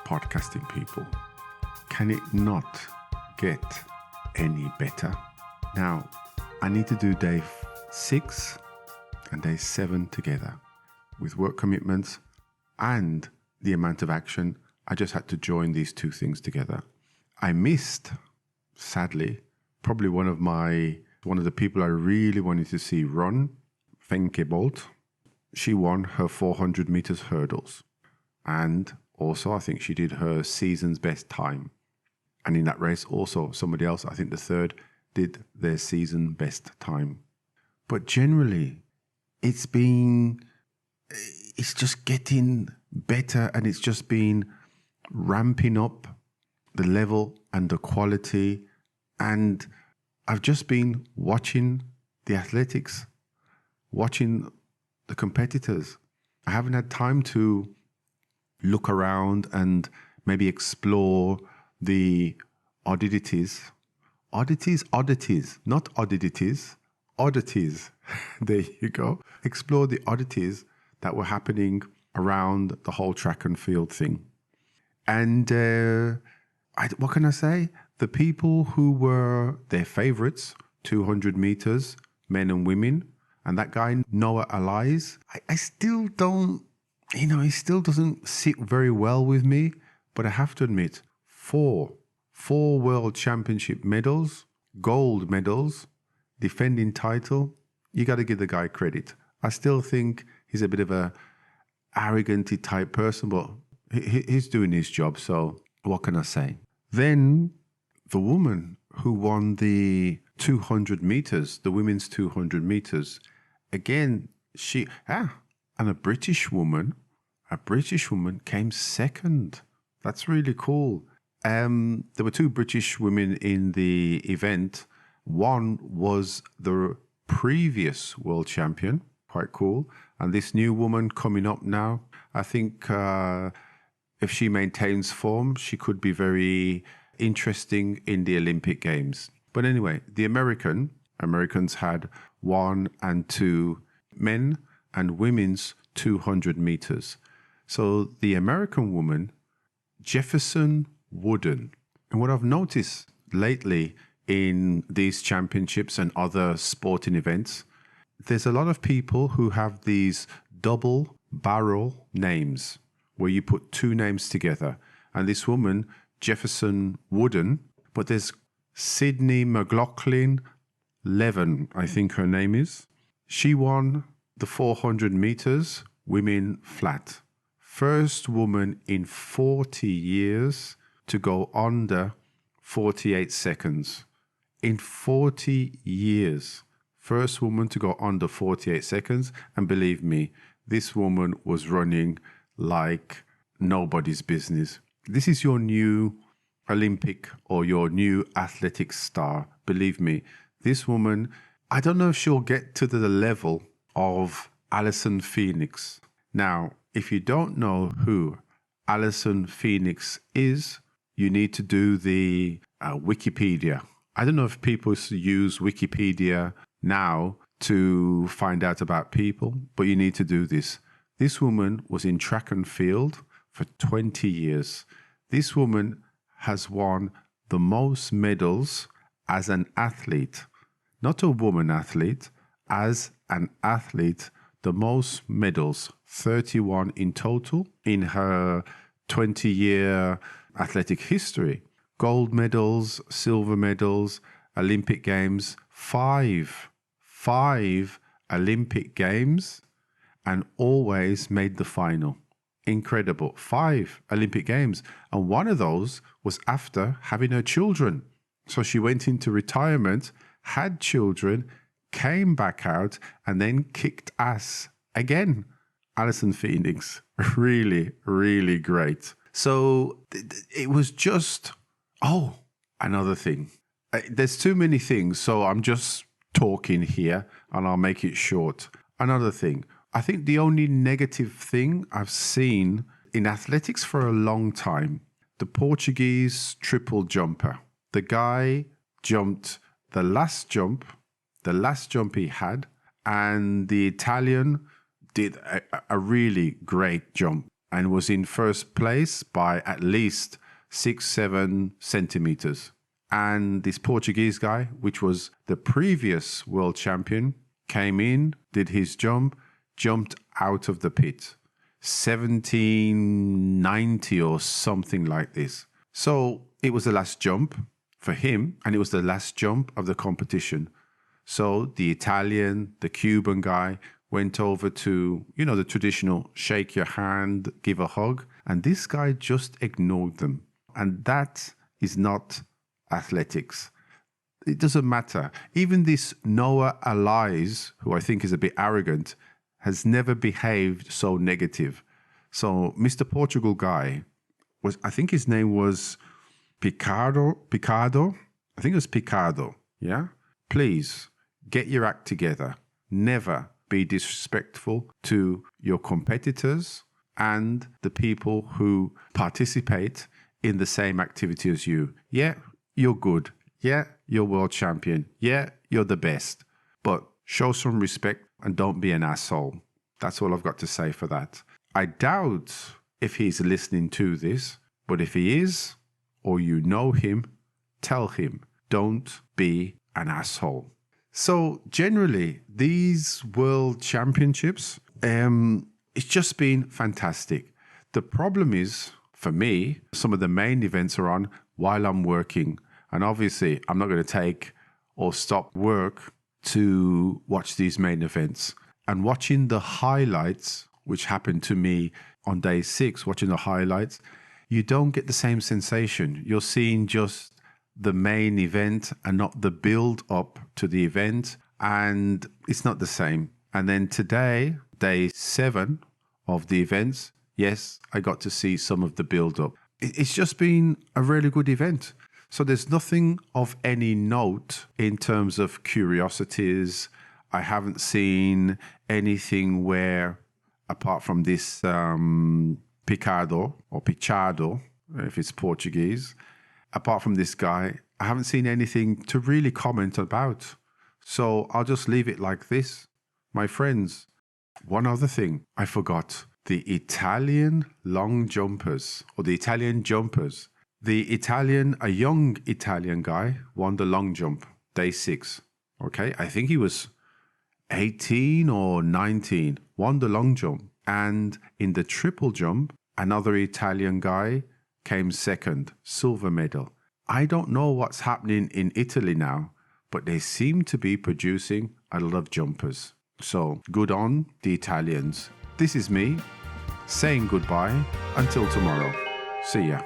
podcasting people. Can it not get any better? Now, I need to do day 6 and day 7 together. With work commitments and the amount of action, I just had to join these two things together. I missed, sadly, probably one of the people I really wanted to see run, Femke Bolt. She won her 400 meters hurdles. And also, I think she did her season's best time. And in that race, also, somebody else, I think the third, did their season best time. But generally, it's just getting better, and it's just been ramping up the level and the quality. And I've just been watching the athletics, watching the competitors. I haven't had time to look around and maybe explore the oddities, not oddities, oddities. There you go. Explore the oddities that were happening around the whole track and field thing. And what can I say? The people who were their favorites, 200 meters, men and women, and that guy, Noah Elias, I still don't, he still doesn't sit very well with me, but I have to admit, four world championship medals, gold medals, defending title, you got to give the guy credit. I still think he's a bit of a arrogant type person, but he's doing his job, so what can I say? Then the woman who won the 200 meters, the women's 200 meters, again, and a British woman came second. That's really cool. There were 2 British women in the event. One was the previous world champion, quite cool. And this new woman coming up now, I think if she maintains form, she could be very interesting in the Olympic Games. But anyway, the Americans had 1 and 2 men and women's 200 meters. So the American woman, Jefferson Wooden. And what I've noticed lately in these championships and other sporting events, there's a lot of people who have these double barrel names where you put 2 names together. And this woman, Jefferson Wooden, but there's Sydney McLaughlin Levin, I think her name is. She won the 400 meters women flat. First woman in 40 years to go under 48 seconds. In 40 years, first woman to go under 48 seconds. And believe me, this woman was running like nobody's business. This is your new Olympic or your new athletic star. Believe me, this woman, I don't know if she'll get to the level of Allyson Phoenix. Now, if you don't know who Allyson Phoenix is, you need to do the Wikipedia. I don't know if people use Wikipedia now to find out about people, but you need to do this. This woman was in track and field for 20 years. This woman has won the most medals as an athlete, not a woman athlete, as an athlete, the most medals, 31 in total in her 20-year athletic history. Gold medals, silver medals, Olympic Games, 5 Olympic Games, and always made the final. Incredible. 5 Olympic Games. And one of those was after having her children. So she went into retirement, had children, came back out, and then kicked ass again. Allyson Phoenix. Really, really great. So it was just, another thing. There's too many things, so I'm just talking here and I'll make it short. Another thing. I think the only negative thing I've seen in athletics for a long time, the Portuguese triple jumper. The guy jumped the last jump he had, and the Italian did a really great jump. and was in first place by at least 6-7 centimeters. And this Portuguese guy, which was the previous world champion, came in, did his jump, jumped out of the pit. 1790 or something like this. So it was the last jump for him, and it was the last jump of the competition. So the Italian, the Cuban guy went over to, the traditional shake your hand, give a hug, and this guy just ignored them. And that is not athletics. It doesn't matter. Even this Noah Elias, who I think is a bit arrogant, has never behaved so negative. So Mr. Portugal guy I think his name was Picardo. I think it was Picardo. Yeah. Please get your act together. Never be disrespectful to your competitors and the people who participate in the same activity as you. Yeah, you're good. Yeah, you're world champion. Yeah, you're the best. But show some respect and don't be an asshole. That's all I've got to say for that. I doubt if he's listening to this, but if he is, or you know him, tell him, don't be an asshole. So generally, these world championships, it's just been fantastic. The problem is, for me, some of the main events are on while I'm working. And obviously, I'm not going to take or stop work to watch these main events. And watching the highlights, which happened to me on day 6, watching the highlights, you don't get the same sensation. You're seeing just the main event and not the build up to the event. And it's not the same. And then today, day 7 of the events, yes, I got to see some of the build up. It's just been a really good event. So there's nothing of any note in terms of curiosities. I haven't seen anything where, apart from this Picardo or Pichado, if it's Portuguese, apart from this guy, I haven't seen anything to really comment about. So I'll just leave it like this. My friends, one other thing I forgot. The Italian long jumpers, or the Italian jumpers. A young Italian guy won the long jump, day 6. Okay, I think he was 18 or 19, won the long jump. And in the triple jump, another Italian guy came second, silver medal. I don't know what's happening in Italy now, but they seem to be producing a lot of jumpers. So good on the Italians. This is me saying goodbye until tomorrow. See ya.